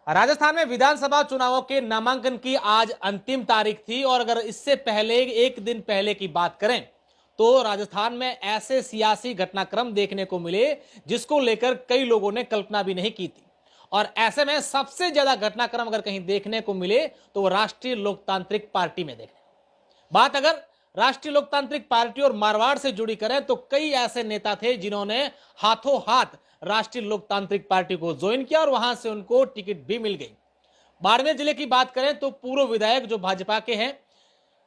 राजस्थान में विधानसभा चुनावों के नामांकन की आज अंतिम तारीख थी और अगर इससे पहले एक दिन पहले की बात करें तो राजस्थान में ऐसे सियासी घटनाक्रम देखने को मिले जिसको लेकर कई लोगों ने कल्पना भी नहीं की थी। और ऐसे में सबसे ज्यादा घटनाक्रम अगर कहीं देखने को मिले तो वो राष्ट्रीय लोकतांत्रिक पार्टी में देखने को। बात अगर राष्ट्रीय लोकतांत्रिक पार्टी और मारवाड़ से जुड़ी करें तो कई ऐसे नेता थे जिन्होंने हाथों हाथ राष्ट्रीय लोकतांत्रिक पार्टी को ज्वाइन किया और वहां से उनको टिकट भी मिल गई। बाड़मेर जिले की बात करें तो पूर्व विधायक जो भाजपा के हैं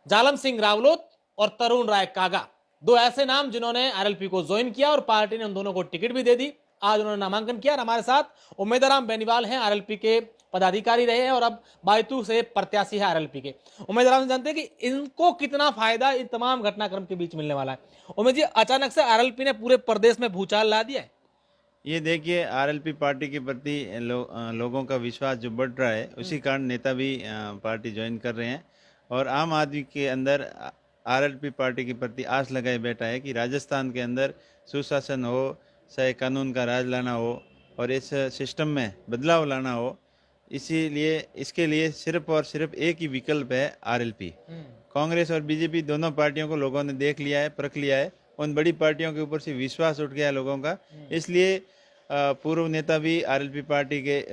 जालम सिंह रावलोत और तरुण राय कागा, दो ऐसे नाम जिन्होंने आरएलपी को ज्वाइन किया और पार्टी ने उन दोनों को टिकट भी दे दी। आज उन्होंने नामांकन किया और हमारे साथ उम्मेदराम बेनीवाल हैं, आरएलपी के पदाधिकारी रहे हैं और अब बायतू से प्रत्याशी है आरएलपी के। उम्मीदवार जानते हैं कि इनको कितना फायदा इन तमाम घटनाक्रम के बीच मिलने वाला है। उमेद जी, अचानक से आरएलपी ने पूरे प्रदेश में भूचाल ला दिया है। ये देखिए, आरएलपी पार्टी के प्रति लोगों का विश्वास जो बढ़ रहा है, उसी कारण नेता भी पार्टी ज्वाइन कर रहे हैं और आम आदमी के अंदर आरएलपी पार्टी के प्रति आस लगाए बैठा है कि राजस्थान के अंदर सुशासन हो, चाहे कानून का राज लाना हो और इस सिस्टम में बदलाव लाना हो। इसीलिए इसके लिए सिर्फ और सिर्फ एक ही विकल्प है, आरएलपी। कांग्रेस और बीजेपी दोनों पार्टियों को लोगों ने देख लिया है, परख लिया है। उन बड़ी पार्टियों के ऊपर से विश्वास उठ गया है लोगों का। इसलिए पूर्व नेता भी आरएलपी पार्टी के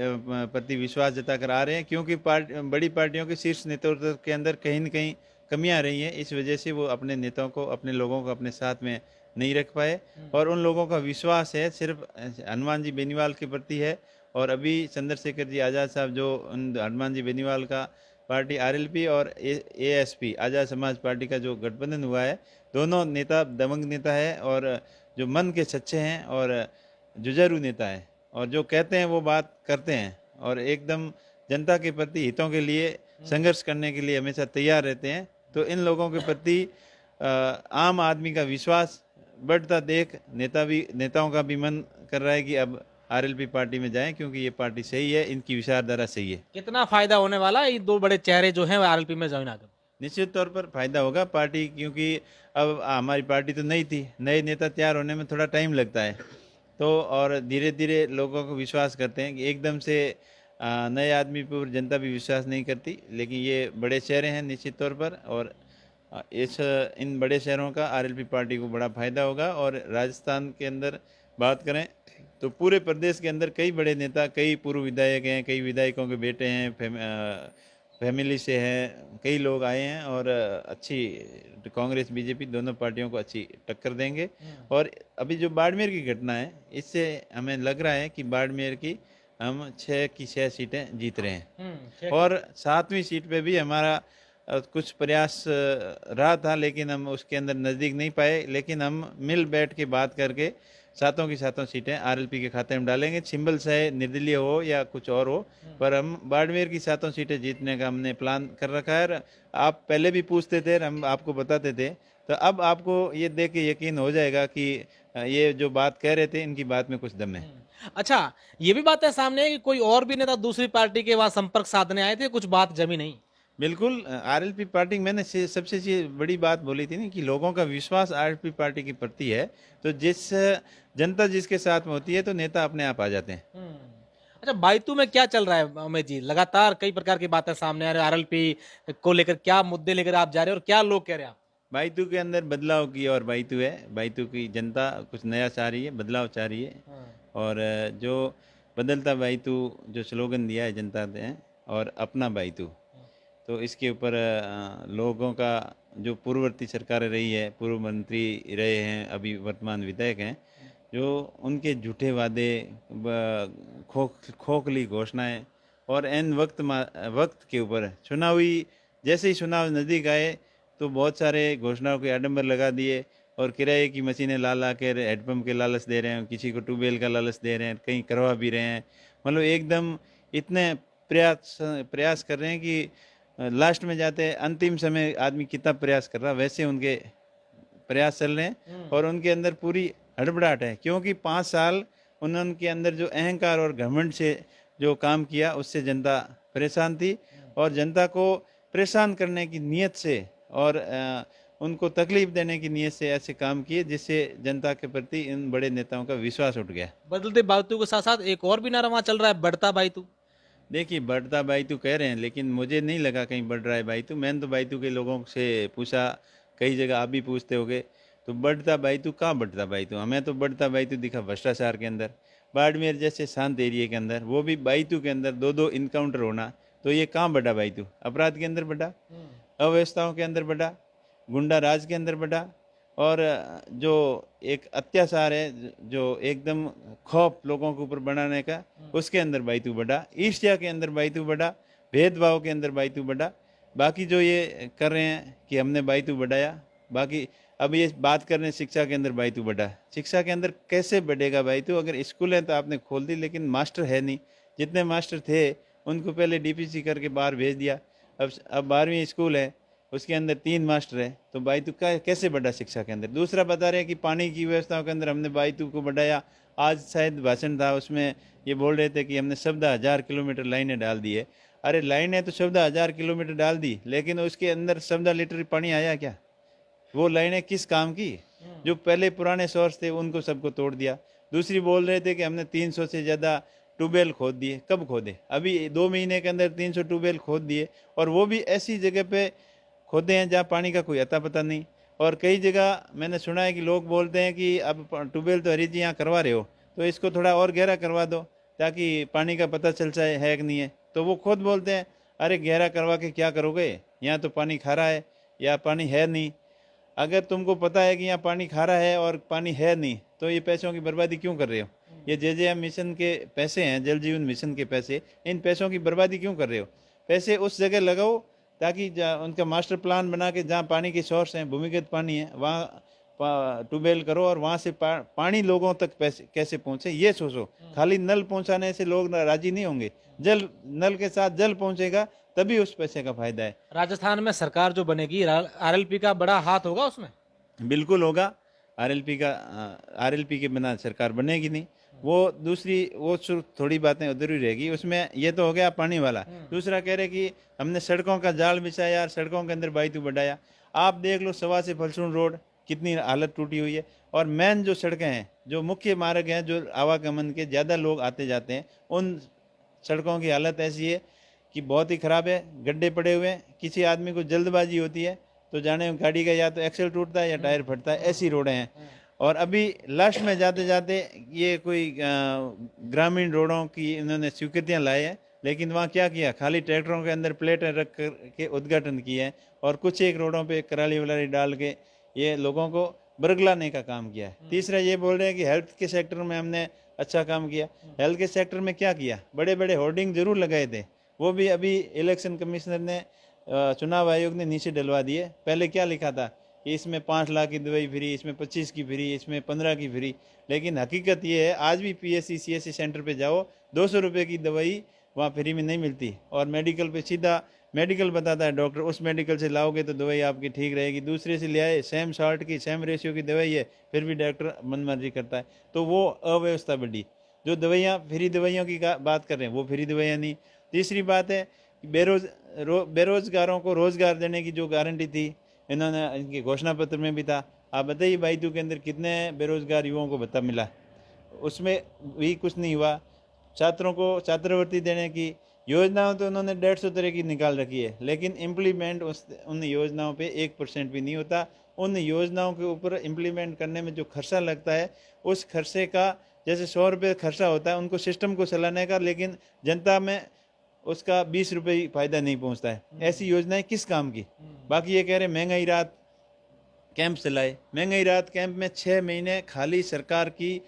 प्रति विश्वास जताकर आ रहे हैं, क्योंकि बड़ी पार्टियों के शीर्ष नेतृत्व के अंदर कहीं न कहीं कमियां रही हैं। इस वजह से वो अपने नेताओं को, अपने लोगों को अपने साथ में नहीं रख पाए और उन लोगों का विश्वास है सिर्फ हनुमान जी बेनीवाल के प्रति है। और अभी चंद्रशेखर जी आज़ाद साहब, जो हनुमान जी बेनीवाल का पार्टी आरएलपी और एएसपी आज़ाद समाज पार्टी का जो गठबंधन हुआ है, दोनों नेता दबंग नेता है और जो मन के सच्चे हैं और जुझारू नेता है और जो कहते हैं वो बात करते हैं और एकदम जनता के प्रति हितों के लिए संघर्ष करने के लिए हमेशा तैयार रहते हैं। तो इन लोगों के प्रति आम आदमी का विश्वास बढ़ता देख नेताओं का भी मन कर रहा है कि अब आरएलपी पार्टी में जाएं, क्योंकि ये पार्टी सही है, इनकी विचारधारा सही है। कितना फायदा होने वाला है ये दो बड़े चेहरे जो हैं आरएलपी में ज्वाइन आकर? निश्चित तौर पर फायदा होगा पार्टी, क्योंकि अब हमारी पार्टी तो नई थी, नए नेता तैयार होने में थोड़ा टाइम लगता है। तो और धीरे धीरे लोगों को विश्वास करते हैं कि एकदम से नए आदमी पर जनता भी विश्वास नहीं करती। लेकिन ये बड़े चेहरे हैं निश्चित तौर पर और इन बड़े शहरों का आरएलपी पार्टी को बड़ा फायदा होगा। और राजस्थान के अंदर बात करें तो पूरे प्रदेश के अंदर कई बड़े नेता, कई पूर्व विधायक हैं, कई विधायकों के बेटे हैं, फैमिली से हैं, कई लोग आए हैं और अच्छी कांग्रेस बीजेपी दोनों पार्टियों को अच्छी टक्कर देंगे। और अभी जो बाड़मेर की घटना है, इससे हमें लग रहा है कि बाड़मेर की हम 6 की 6 सीटें जीत रहे हैं और 7वीं सीट पे भी हमारा कुछ प्रयास रहा था, लेकिन हम उसके अंदर नज़दीक नहीं पाए। लेकिन हम मिल बैठ के बात करके सातों की सातों सीटें आरएलपी के खाते में डालेंगे, छिंबल से निर्दलीय हो या कुछ और हो, पर हम बाड़मेर की सातों सीटें जीतने का हमने प्लान कर रखा है। आप पहले भी पूछते थे, हम आपको बताते थे, तो अब आपको ये देख के यकीन हो जाएगा कि ये जो बात कह रहे थे इनकी बात में कुछ दम है। अच्छा, ये भी बात है सामने है कि कोई और भी नेता दूसरी पार्टी के वहां संपर्क साधने आए थे, कुछ बात जमी नहीं? बिल्कुल, आरएलपी पार्टी मैंने सबसे बड़ी बात बोली थी ना कि लोगों का विश्वास आरएलपी पार्टी के प्रति है। तो जिस जनता जिसके साथ में होती है तो नेता अपने आप आ जाते हैं। अच्छा, बायतू में क्या चल रहा है अमित जी? लगातार कई प्रकार की बातें सामने आ रही है, आरएलपी को लेकर क्या मुद्दे लेकर आप जा रहे हैं और क्या लोग कह रहे हैं? बायतू के अंदर बदलाव की और बायतू है, बायतू की जनता कुछ नया चाह रही है, बदलाव चाह रही है। और जो बदलता बायतू जो स्लोगन दिया है जनता ने, और अपना बायतू, तो इसके ऊपर लोगों का, जो पूर्ववर्ती सरकारें रही है, पूर्व मंत्री रहे हैं, अभी वर्तमान विधायक हैं, जो उनके झूठे वादे, खोखली घोषणाएं और एन वक्त के ऊपर चुनावी, जैसे ही चुनाव नज़दीक आए तो बहुत सारे घोषणाओं के आडंबर लगा दिए और किराए की मशीनें ला के हेडपम्प के लालच दे रहे हैं, किसी को ट्यूबवेल का लालच दे रहे हैं, कहीं करवा भी रहे हैं। मतलब एकदम इतने प्रयास कर रहे हैं कि लास्ट में जाते अंतिम समय आदमी कितना प्रयास कर रहा, वैसे उनके प्रयास चल रहे हैं और उनके अंदर पूरी हड़बड़ाहट है, क्योंकि 5 साल उनके अंदर जो अहंकार और घमंड से जो काम किया उससे जनता परेशान थी और जनता को परेशान करने की नीयत से और उनको तकलीफ देने की नीयत से ऐसे काम किए जिससे जनता के प्रति इन बड़े नेताओं का विश्वास उठ गया। बदलते बायतू के साथ साथ एक और भी नारा वहां चल रहा है, बढ़ता बायतू। देखिए बढ़ता बायतू कह रहे हैं, लेकिन मुझे नहीं लगा कहीं बढ़ रहा है बायतू। मैंने तो बायतू के लोगों से पूछा, कई जगह आप भी पूछते होगे, तो बढ़ता बायतू कहाँ बढ़ता बायतू? हमें तो बढ़ता बायतू दिखा भ्रष्टाचार के अंदर, बाड़मेर जैसे शांत एरिया के अंदर, वो भी बायतू के अंदर दो दो इनकाउंटर होना, तो ये कहाँ बढ़ा बायतू? अपराध के अंदर बढ़ा, अव्यवस्थाओं के अंदर बढ़ा, गुंडा राज के अंदर बढ़ा, और जो एक अत्याचार है जो एकदम खौफ लोगों के ऊपर बनाने का, उसके अंदर बायतू बढ़ा, ईर्ष्या के अंदर बायतू बढ़ा, भेदभाव के अंदर बायतू बढ़ा। बाकी जो ये कर रहे हैं कि हमने बायतू बढ़ाया, बाकी अब ये बात कर रहे हैं शिक्षा के अंदर बायतू बढ़ा। शिक्षा के अंदर कैसे बढ़ेगा बायतू? अगर स्कूल है तो आपने खोल दी, लेकिन मास्टर है नहीं। जितने मास्टर थे उनको पहले डीपीसी करके बाहर भेज दिया। अब 12वीं स्कूल है, उसके अंदर 3 मास्टर है, तो बायतू का कैसे बढ़ा शिक्षा के अंदर? दूसरा बता रहे हैं कि पानी की व्यवस्थाओं के अंदर हमने बायतू को बढ़ाया। आज शायद भाषण था, उसमें ये बोल रहे थे कि हमने 14,000 किलोमीटर लाइनें डाल दी है। अरे लाइनें तो 14,000 किलोमीटर डाल दी, लेकिन उसके अंदर 14 लीटर पानी आया क्या? वो लाइनें किस काम की? जो पहले पुराने सोर्स थे उनको सबको तोड़ दिया। दूसरी बोल रहे थे कि हमने 300 से ज़्यादा ट्यूबवेल खोद दिए। कब खोदे? अभी 2 महीने के अंदर 300 ट्यूबवेल खोद दिए, और वो भी ऐसी जगह पे खोदे हैं जहाँ पानी का कोई अता पता नहीं। और कई जगह मैंने सुना है कि लोग बोलते हैं कि अब ट्यूबवेल तो हरीश जी यहाँ करवा रहे हो, तो इसको थोड़ा और गहरा करवा दो ताकि पानी का पता चल जाए है कि नहीं है। तो वो खुद बोलते हैं, अरे गहरा करवा के क्या करोगे, यहाँ तो पानी खारा है या पानी है नहीं। अगर तुमको पता है कि यहाँ पानी खारा है और पानी है नहीं, तो ये पैसों की बर्बादी क्यों कर रहे हो? ये जेजेएम मिशन के पैसे हैं, जल जीवन मिशन के पैसे, इन पैसों की बर्बादी क्यों कर रहे हो? पैसे उस जगह लगाओ ताकि उनका मास्टर प्लान बना के जहाँ पानी के सोर्स हैं, भूमिगत पानी है, वहाँ ट्यूबवेल करो, और वहाँ से पानी लोगों तक पैसे कैसे पहुँचे ये सोचो। खाली नल पहुँचाने से लोग राजी नहीं होंगे। जल, नल के साथ जल पहुँचेगा तभी उस पैसे का फायदा है। राजस्थान में सरकार जो बनेगी, आरएलपी का बड़ा हाथ होगा उसमें? बिल्कुल होगा। आरएलपी के बिना सरकार बनेगी नहीं। वो दूसरी वो थोड़ी बातें अधूरी रहेगी उसमें। ये तो हो गया पानी वाला। दूसरा कह रहे कि हमने सड़कों का जाल बिछाया, सड़कों के अंदर बायतू बढ़ाया। आप देख लो सवा से फलसून रोड कितनी हालत टूटी हुई है। और मेन जो सड़कें हैं, जो मुख्य मार्ग हैं, जो आवागमन के ज़्यादा लोग आते जाते हैं, उन सड़कों की हालत ऐसी है कि बहुत ही ख़राब है। गड्ढे पड़े हुए हैं, किसी आदमी को जल्दबाजी होती है तो जाने गाड़ी का या तो एक्सल टूटता है या टायर फटता है, ऐसी रोडें हैं। और अभी लास्ट में जाते जाते ये कोई ग्रामीण रोडों की इन्होंने स्वीकृतियाँ लाए हैं, लेकिन वहाँ क्या किया, खाली ट्रैक्टरों के अंदर प्लेटें रख कर के उद्घाटन किए हैं, और कुछ एक रोडों पे कराली वलाली डाल के ये लोगों को बरगलाने का काम किया है। तीसरा ये बोल रहे हैं कि हेल्थ के सेक्टर में हमने अच्छा काम किया। हेल्थ के सेक्टर में क्या किया? बड़े बड़े होर्डिंग जरूर लगाए थे, वो भी अभी इलेक्शन कमिश्नर ने, चुनाव आयोग ने नीचे डलवा दिए। पहले क्या लिखा था कि इसमें 5 लाख की दवाई फ्री, इसमें 25 की फ्री, इसमें 15 की फ्री। लेकिन हकीकत ये है, आज भी पीएससी सीएससी सेंटर पे जाओ, 200 रुपये की दवाई वहाँ फ्री में नहीं मिलती। और मेडिकल पे सीधा मेडिकल बताता है डॉक्टर, उस मेडिकल से लाओगे तो दवाई आपकी ठीक रहेगी। दूसरे से ले आए, सेम साल्ट की सेम रेशियो की दवाई है, फिर भी डॉक्टर मनमर्जी करता है। तो वो अव्यवस्था बढ़ी। जो दवाइयाँ फ्री दवाइयों की बात कर रहे हैं, वो फ्री दवाइयाँ नहीं। तीसरी बात है बेरोजगारों को रोजगार देने की जो गारंटी थी, इन्होंने इनके घोषणा पत्र में भी था। आप बताइए बायतू के अंदर कितने बेरोजगार युवाओं को भत्ता मिला? उसमें भी कुछ नहीं हुआ। छात्रों को छात्रवृत्ति देने की योजनाओं तो उन्होंने 150 तरह की निकाल रखी है, लेकिन इम्प्लीमेंट उन योजनाओं पे 1% भी नहीं होता। उन योजनाओं के ऊपर इम्प्लीमेंट करने में जो खर्चा लगता है, उस खर्चे का जैसे 100 रुपये खर्चा होता है उनको सिस्टम को चलाने का, लेकिन जनता में उसका 20 रुपये ही फायदा नहीं पहुंचता है। ऐसी योजनाएं किस काम की? बाकी ये कह रहे महंगाई राहत कैंप चलाए। महंगाई राहत कैंप में 6 महीने खाली सरकार की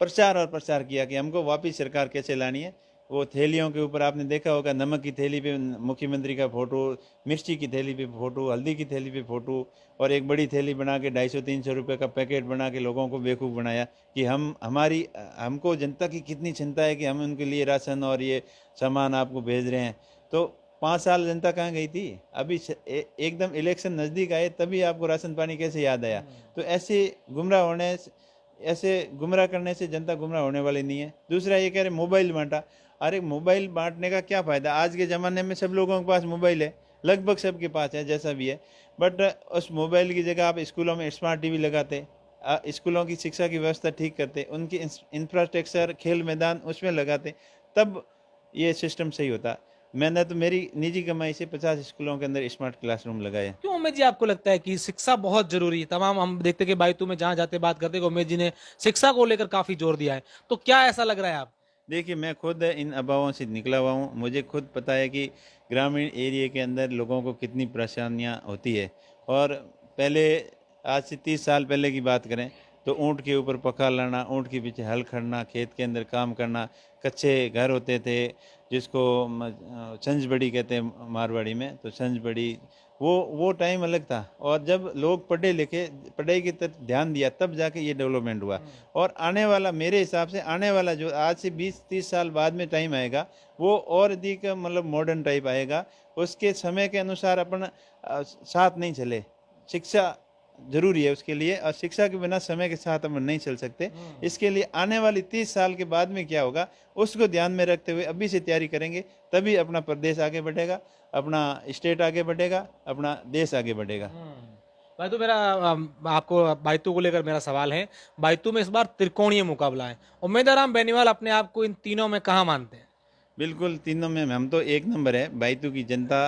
प्रचार और प्रचार किया कि हमको वापस सरकार कैसे लानी है। वो थैलियों के ऊपर आपने देखा होगा, नमक की थैली पे मुख्यमंत्री का फोटो, मिर्ची की थैली पे फोटो, हल्दी की थैली पे फोटो, और एक बड़ी थैली बना के 250-300 रुपये का पैकेट बना के लोगों को बेवकूफ़ बनाया कि हमको जनता की कितनी चिंता है कि हम उनके लिए राशन और ये सामान आपको भेज रहे हैं। तो 5 साल जनता कहाँ गई थी? अभी एकदम इलेक्शन नज़दीक आए तभी आपको राशन पानी कैसे याद आया? तो ऐसे गुमराह करने से जनता गुमराह होने वाली नहीं है। दूसरा ये कह रहे मोबाइल बांटा। अरे मोबाइल बांटने का क्या फ़ायदा? आज के ज़माने में सब लोगों के पास मोबाइल है, लगभग सबके पास है, जैसा भी है। बट उस मोबाइल की जगह आप स्कूलों में स्मार्ट टीवी लगाते, स्कूलों की शिक्षा की व्यवस्था ठीक करते, उनकी इंफ्रास्ट्रक्चर खेल मैदान उसमें लगाते, तब ये सिस्टम सही होता। मैंने तो मेरी निजी कमाई से 50 स्कूलों के अंदर स्मार्ट क्लासरूम लगाए। क्यों उमेश जी आपको लगता है कि शिक्षा बहुत जरूरी है? तमाम हम देखते हैं कि बायतू में जहां जाते बात करते हैं कि उमेश जी ने शिक्षा को लेकर काफी जोर दिया है, तो क्या ऐसा लग रहा है आप? देखिए, मैं खुद इन अभावों से निकला हुआ हूँ। मुझे खुद पता है कि ग्रामीण एरिया के अंदर लोगों को कितनी परेशानियाँ होती है। और पहले, आज से 30 साल पहले की बात करें तो ऊँट के ऊपर पखा लाना, ऊँट के पीछे हल खड़ना, खेत के अंदर काम करना, कच्चे घर होते थे जिसको छंज-बड़ी कहते हैं मारवाड़ी में, तो छंज-बड़ी वो टाइम अलग था। और जब लोग पढ़े लिखे, पढ़ाई की तरफ ध्यान दिया, तब जाके ये डेवलपमेंट हुआ। और आने वाला, मेरे हिसाब से आने वाला जो आज से 20-30 साल बाद में टाइम आएगा, वो और अधिक मतलब मॉडर्न टाइप आएगा। उसके समय के अनुसार अपन साथ नहीं चले। शिक्षा ज़रूरी है उसके लिए, और शिक्षा के बिना समय के साथ हम नहीं चल सकते। इसके लिए आने वाली 30 साल के बाद में क्या होगा, उसको ध्यान में रखते हुए अभी से तैयारी करेंगे, तभी अपना प्रदेश आगे बढ़ेगा, अपना स्टेट आगे बढ़ेगा, अपना देश आगे बढ़ेगा। बायतू मेरा आपको बायतू को लेकर मेरा सवाल है। बायतू में इस बार त्रिकोणीय मुकाबला है। उम्मीदवार बेनीवाल अपने आप को इन तीनों में कहाँ मानते हैं? बिल्कुल, तीनों में हम तो एक नंबर है। बैतूल की जनता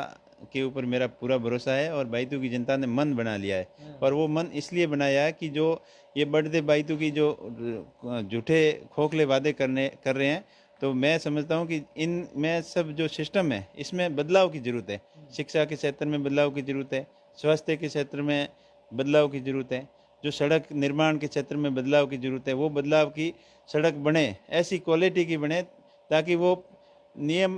के ऊपर मेरा पूरा भरोसा है, और बैतूल की जनता ने मन बना लिया है। और वो मन इसलिए बनाया है कि जो ये बढ़ते बैतूल की जो झूठे खोखले वादे कर रहे हैं, तो मैं समझता हूँ कि इनमें सब जो सिस्टम है, इसमें बदलाव की ज़रूरत है। शिक्षा के क्षेत्र में बदलाव की ज़रूरत है, स्वास्थ्य के क्षेत्र में बदलाव की ज़रूरत है, जो सड़क निर्माण के क्षेत्र में बदलाव की ज़रूरत है, वो बदलाव की सड़क बने, ऐसी क्वालिटी की बने ताकि वो नियम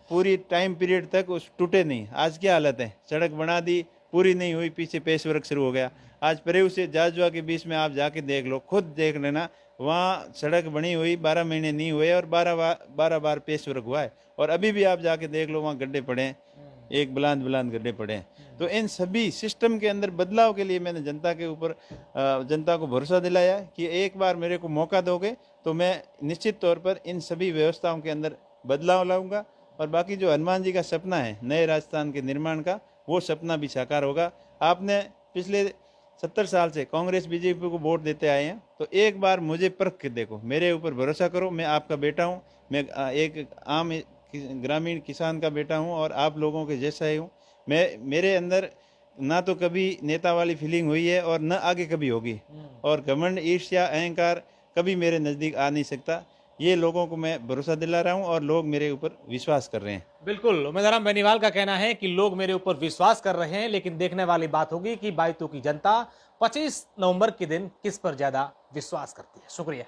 पूरी टाइम पीरियड तक उस टूटे नहीं। आज क्या हालत है, सड़क बना दी, पूरी नहीं हुई, पीछे पेश वर्क शुरू हो गया। आज परेव से जाजवा के बीच में आप जाके देख लो, खुद देख लेना, वहाँ सड़क बनी हुई 12 महीने नहीं हुए और 12 बार पेश वर्क हुआ है। और अभी भी आप जाके देख लो, वहाँ गड्ढे पड़े हैं, एक बुलंद गड्ढे पड़े हैं। तो इन सभी सिस्टम के अंदर बदलाव के लिए मैंने जनता के ऊपर जनता को भरोसा दिलाया कि एक बार मेरे को मौका दोगे तो मैं निश्चित तौर पर इन सभी व्यवस्थाओं के अंदर बदलाव लाऊंगा। और बाकी जो हनुमान जी का सपना है नए राजस्थान के निर्माण का, वो सपना भी साकार होगा। आपने पिछले 70 साल से कांग्रेस बीजेपी को वोट देते आए हैं, तो एक बार मुझे परख के देखो, मेरे ऊपर भरोसा करो। मैं आपका बेटा हूँ, मैं एक आम ग्रामीण किसान का बेटा हूँ और आप लोगों के जैसा ही हूँ। मेरे अंदर ना तो कभी नेता वाली फीलिंग हुई है और न आगे कभी होगी। और घमंड, ईर्ष्या, अहंकार कभी मेरे नज़दीक आ नहीं सकता। ये लोगों को मैं भरोसा दिला रहा हूँ और लोग मेरे ऊपर विश्वास कर रहे हैं। बिल्कुल, उम्मीदवार बेनीवाल का कहना है कि लोग मेरे ऊपर विश्वास कर रहे हैं, लेकिन देखने वाली बात होगी कि बायतू की जनता 25 नवंबर के दिन किस पर ज्यादा विश्वास करती है। शुक्रिया।